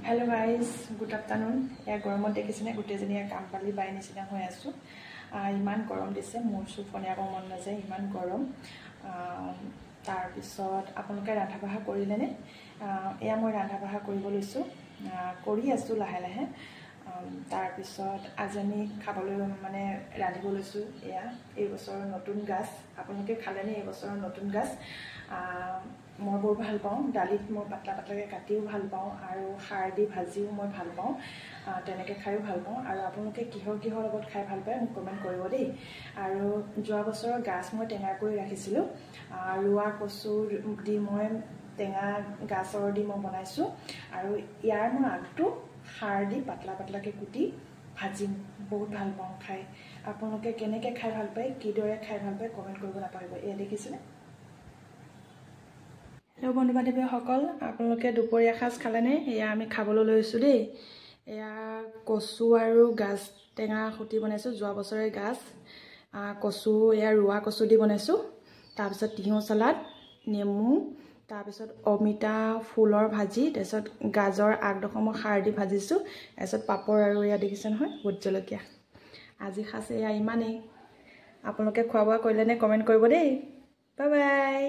Hello guys, good afternoon. Ya গৰমত দেখিছেনে গোটেইজনীয়ে কাম পালি বাই নিচিনা হৈ আছো। ইমান গৰম দিছে মোৰ সুফনিয়াব মন নাযায় ইমান গৰম। তাৰ পিছত আপোনালোকে ৰান্ধা বাঢ়া কৰিলেনে? এয়া মই ৰান্ধা বাঢ়া কৰিব লৈছো। কৰি আছো লাহে লাহে। তাৰ পিছত আজি আমি খাবলৈ মানে ৰান্ধিব লৈছো। এয়া এই বছৰৰ নতুন গাছ। আপোনালোকে খালেনে এই বছৰৰ নতুন গাছ? মই বৰ ভাল পাওঁ দালিত মই পাতলা পাতলাকৈ কাটিও ভাল পাওঁ আৰু খাৰ দি ভাজিও মই ভাল পাওঁ তেনেকৈ খাইও ভাল পাওঁ আৰু আপোনালোকে কিহৰ লগত খাই ভাল পায় মোক কমেণ্ট কৰিব দেই আৰু যোৱা বছৰৰ গাছ মই টেঙা কৰি ৰাখিছিলোঁ ৰোৱা কচু দি মই টেঙা গাছৰ দি মই বনাইছোঁ আৰু ইয়াৰ মই আগটো খাৰ দি পাতলা পাতলাকৈ কুটি ভাজিম বহুত ভাল পাওঁ খাই আপোনালোকে কেনেকৈ খাই ভাল পায় কিদৰে খাই ভাল পায় কমেণ্ট কৰিব নাপাহৰিব এয়া দেখিছেনে হেল্ল' বন্ধু বান্ধৱীসকল আপোনালোকে দুপৰীয়া সাজ খালেনে এয়া আমি খাবলৈ লৈছোঁ দেই এয়া কচু আৰু গাছ টেঙা খুটি বনাইছোঁ যোৱা বছৰে গাছ কচু এয়া ৰোৱা কচু দি বনাইছোঁ তাৰপিছত তিহু চালাড নেমু তাৰপিছত অমিতা ফুলৰ ভাজি তাৰপিছত গাজৰ আগডোখৰ মই খাৰ দি ভাজিছোঁ তাৰপিছত পাপৰ আৰু এয়া দেখিছে নহয় ভোট জলকীয়া আজি সাজ এয়া ইমানেই আপোনালোকে খোৱা বোৱা কৰিলেনে কমেণ্ট কৰিব দেই বাই বাই